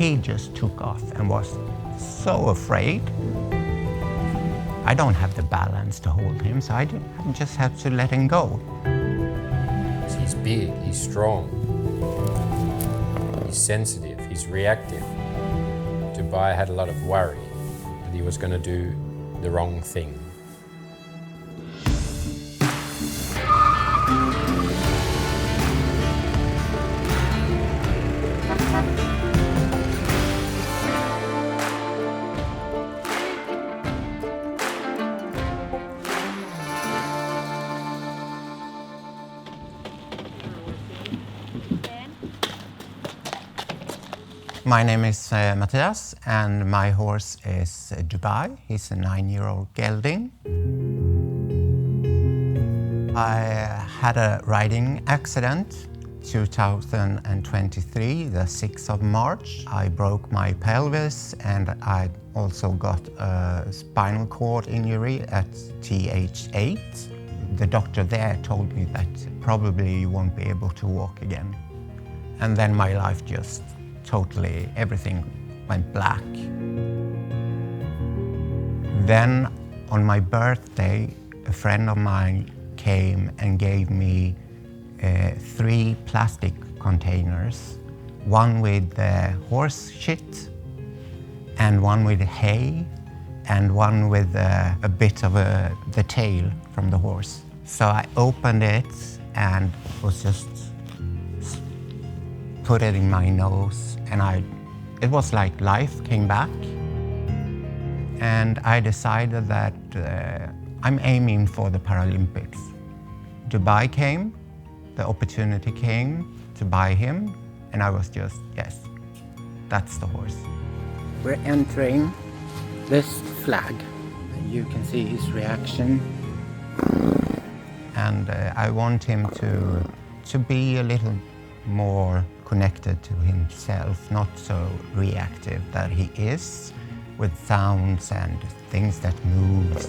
he just took off and was so afraid. I don't have the balance to hold him, so I just have to let him go. He's big, he's strong, he's sensitive, he's reactive. Dubai had a lot of worry that he was going to do the wrong thing. My name is Mattias, and my horse is Dubai. He's a 9-year-old gelding. I had a riding accident 2023, the 6th of March. I broke my pelvis and I also got a spinal cord injury at TH8. The doctor there told me that probably you won't be able to walk again. And then my life just totally, everything went black. Then on my birthday, a friend of mine came and gave me 3 plastic containers, one with horse shit, and one with hay, and one with a bit of the tail from the horse. So I opened it and was just put it in my nose, and it was like life came back. And I decided that I'm aiming for the Paralympics. Dubai came, the opportunity came to buy him, and I was just, yes, that's the horse. We're entering this flag. You can see his reaction. And I want him to be a little more connected to himself, not so reactive that he is, with sounds and things that moves.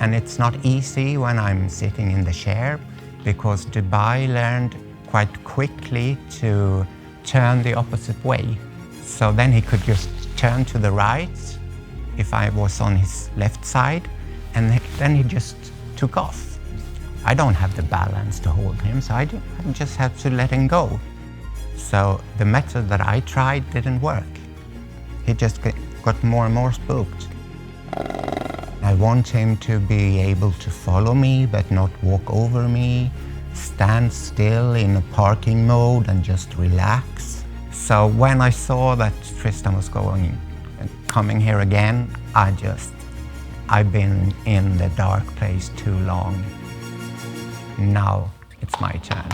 And it's not easy when I'm sitting in the chair, because Dubai learned quite quickly to turn the opposite way. So then he could just turn to the right if I was on his left side, and then he just took off. I don't have the balance to hold him, so I just have to let him go. So the method that I tried didn't work. He just got more and more spooked. I want him to be able to follow me, but not walk over me, stand still in a parking mode and just relax. So when I saw that Tristan was coming here again, I've been in the dark place too long. Now it's my turn.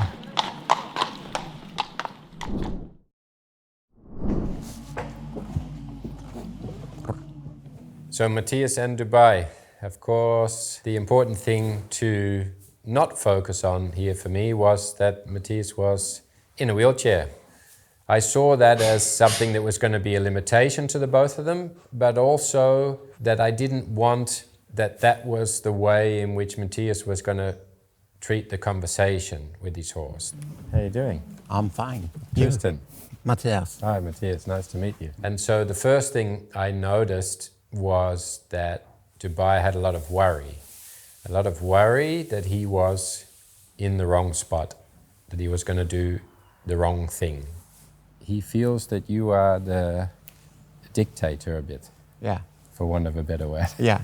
So Mattias and Dubai, of course, the important thing to not focus on here for me was that Mattias was in a wheelchair. I saw that as something that was going to be a limitation to the both of them, but also that I didn't want that was the way in which Mattias was going to treat the conversation with his horse. How are you doing? I'm fine. Tristan. Mattias. Hi, Mattias. Nice to meet you. And so the first thing I noticed was that Dubai had a lot of worry. A lot of worry that he was in the wrong spot, that he was going to do the wrong thing. He feels that you are the dictator a bit. Yeah. For want of a better word. Yeah.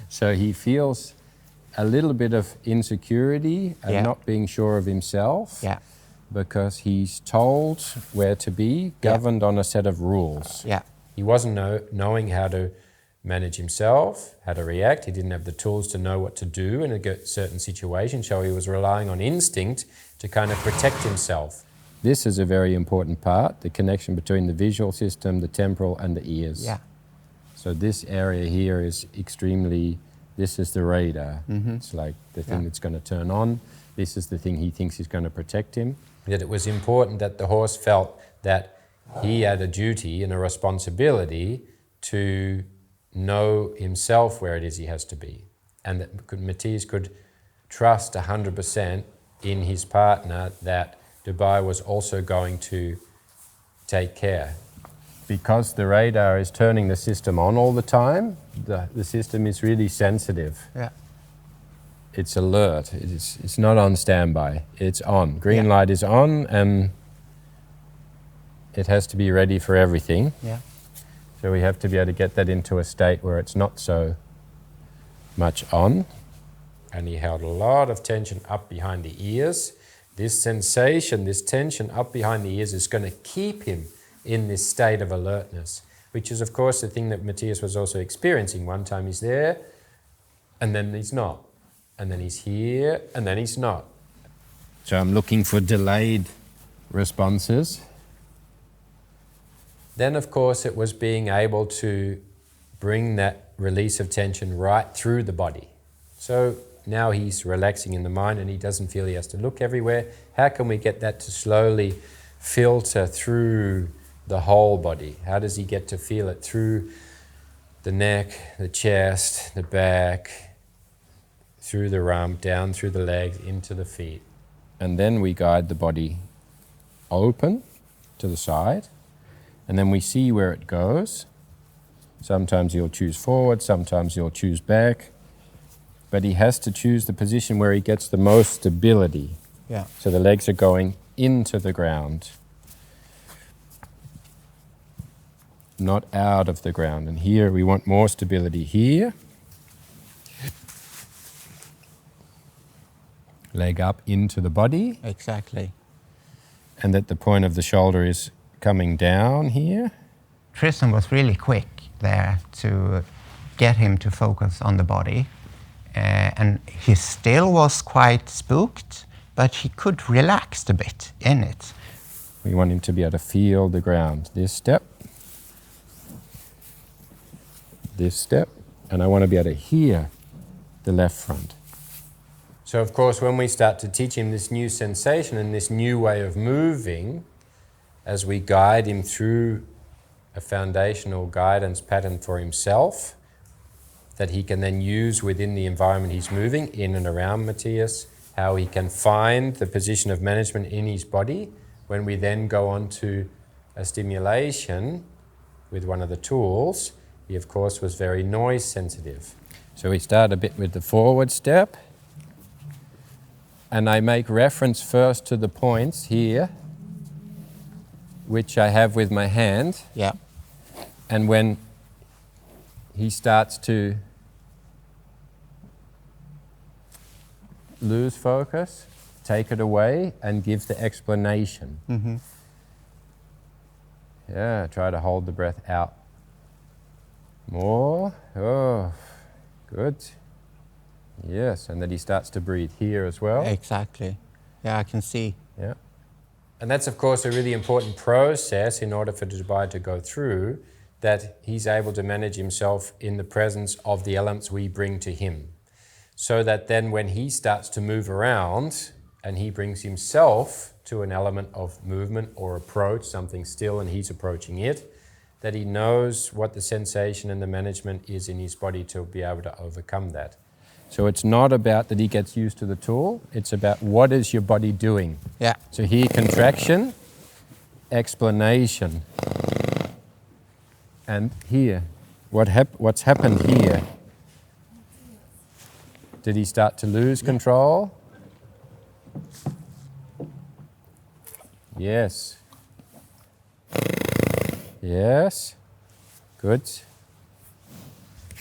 So he feels a little bit of insecurity and not being sure of himself, because he's told where to be, governed on a set of rules. Yeah. He wasn't knowing how to manage himself, how to react. He didn't have the tools to know what to do in a certain situation, so he was relying on instinct to kind of protect himself. This is a very important part, the connection between the visual system, the temporal and the ears. Yeah. So this area here is extremely, this is the radar. It's like the thing that's going to turn on. This is the thing he thinks is going to protect him. That it was important that the horse felt that he had a duty and a responsibility to know himself where it is he has to be. And that Mattias could trust 100% in his partner that Dubai was also going to take care. Because the radar is turning the system on all the time, the system is really sensitive. Yeah. It's alert. It's not on standby. It's on. Green light is on, and it has to be ready for everything. Yeah. So we have to be able to get that into a state where it's not so much on. And he held a lot of tension up behind the ears. This sensation, this tension up behind the ears is going to keep him in this state of alertness, which is of course the thing that Mattias was also experiencing. One time he's there, and then he's not. And then he's here, and then he's not. So I'm looking for delayed responses. Then of course it was being able to bring that release of tension right through the body. So now he's relaxing in the mind and he doesn't feel he has to look everywhere. How can we get that to slowly filter through the whole body? How does he get to feel it through the neck, the chest, the back, through the rump, down through the legs, into the feet? And then we guide the body open to the side, and then we see where it goes. Sometimes he'll choose forward, sometimes he'll choose back, but he has to choose the position where he gets the most stability. Yeah. So the legs are going into the ground, not out of the ground. And here we want more stability here. Leg up into the body. Exactly. And that the point of the shoulder is coming down here. Tristan was really quick there to get him to focus on the body. And he still was quite spooked, but he could relax a bit in it. We want him to be able to feel the ground. This step, and I want to be able to hear the left front. So of course, when we start to teach him this new sensation and this new way of moving, as we guide him through a foundational guidance pattern for himself, that he can then use within the environment he's moving in and around Mattias, how he can find the position of management in his body. When we then go on to a stimulation with one of the tools, he of course was very noise sensitive. So we start a bit with the forward step, and I make reference first to the points here, which I have with my hand. Yeah. And when he starts to lose focus, take it away and give the explanation. Mm-hmm. Yeah, try to hold the breath out. More. Oh, good. Yes, and then he starts to breathe here as well. Exactly. Yeah, I can see. Yeah. And that's of course a really important process in order for Dubai to go through, that he's able to manage himself in the presence of the elements we bring to him. So that then when he starts to move around and he brings himself to an element of movement or approach, something still and he's approaching it, that he knows what the sensation and the management is in his body to be able to overcome that. So it's not about that he gets used to the tool, it's about what is your body doing. Yeah. So here, contraction, explanation. And here, what's happened here? Did he start to lose control? Yes. Yes. Good.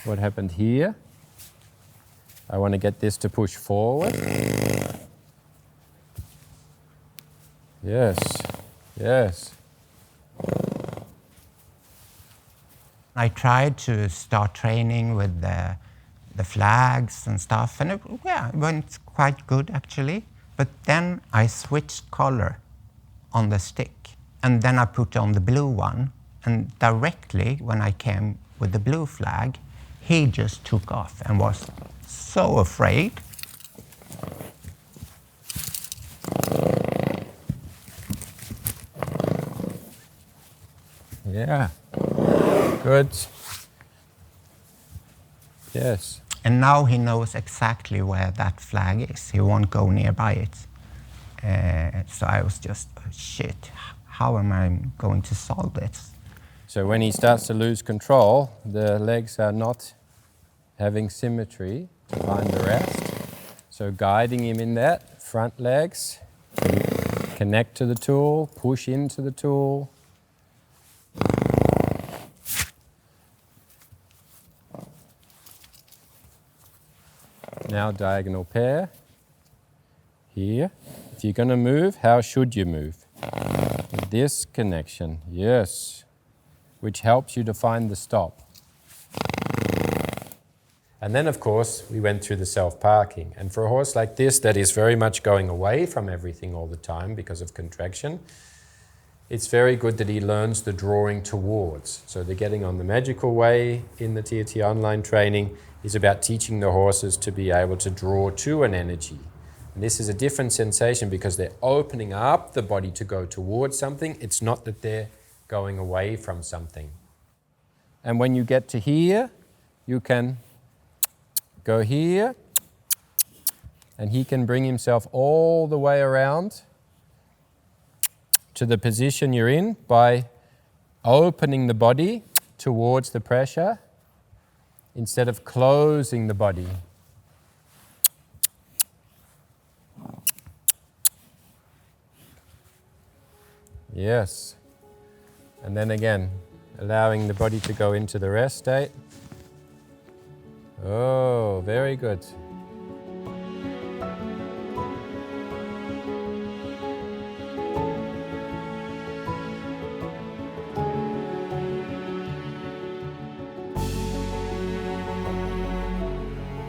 What happened here? I want to get this to push forward. Yes. Yes. I tried to start training with the flags and stuff, and it went quite good actually. But then I switched color on the stick, and then I put on the blue one, and directly when I came with the blue flag, he just took off and was so afraid. Yeah. Good. Yes. And now he knows exactly where that flag is. He won't go nearby it. So I was just, shit, how am I going to solve this? So when he starts to lose control, the legs are not having symmetry to find the rest. So guiding him in that, front legs, connect to the tool, push into the tool. Now diagonal pair. Here. If you're going to move, how should you move? This connection, yes, which helps you to find the stop. And then, of course, we went through the self-parking. And for a horse like this that is very much going away from everything all the time because of contraction, it's very good that he learns the drawing towards. So the Getting on the Magical Way in the TRT online training is about teaching the horses to be able to draw to an energy. And this is a different sensation because they're opening up the body to go towards something. It's not that they're going away from something. And when you get to here, you can go here, and he can bring himself all the way around to the position you're in by opening the body towards the pressure instead of closing the body. Yes. And then again, allowing the body to go into the rest state. Oh, very good.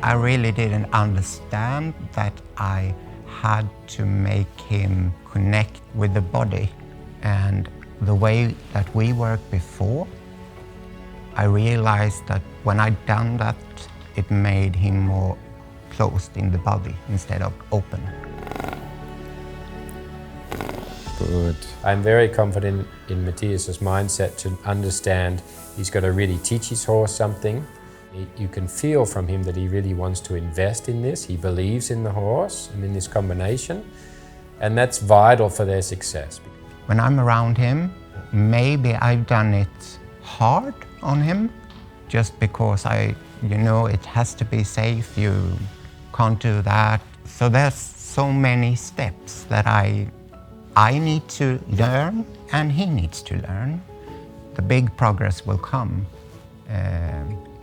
I really didn't understand that I had to make him connect with the body. And the way that we worked before, I realized that when I'd done that, it made him more closed in the body instead of open. Good. I'm very confident in Mattias's mindset to understand he's got to really teach his horse something. You can feel from him that he really wants to invest in this. He believes in the horse and in this combination, and that's vital for their success. When I'm around him, maybe I've done it hard on him just because it has to be safe, you can't do that. So there's so many steps that I need to learn and he needs to learn. The big progress will come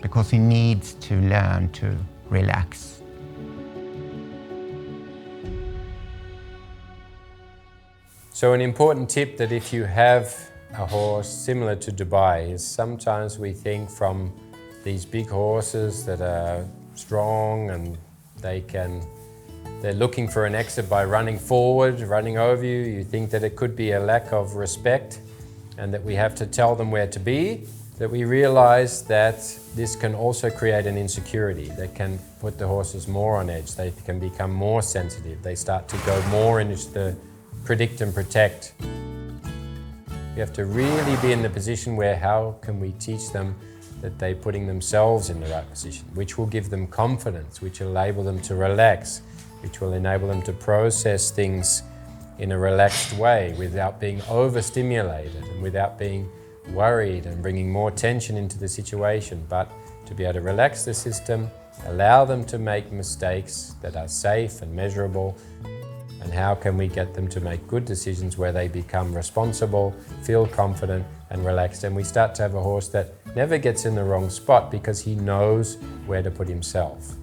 because he needs to learn to relax. So an important tip that if you have a horse similar to Dubai is sometimes we think from these big horses that are strong and they're looking for an exit by running forward, running over you. You think that it could be a lack of respect and that we have to tell them where to be. That we realize that this can also create an insecurity that can put the horses more on edge. They can become more sensitive. They start to go more into the predict and protect. You have to really be in the position where how can we teach them that they're putting themselves in the right position, which will give them confidence, which will enable them to relax, which will enable them to process things in a relaxed way without being overstimulated and without being worried and bringing more tension into the situation, but to be able to relax the system, allow them to make mistakes that are safe and measurable. And how can we get them to make good decisions where they become responsible, feel confident and relaxed, and we start to have a horse that never gets in the wrong spot because he knows where to put himself.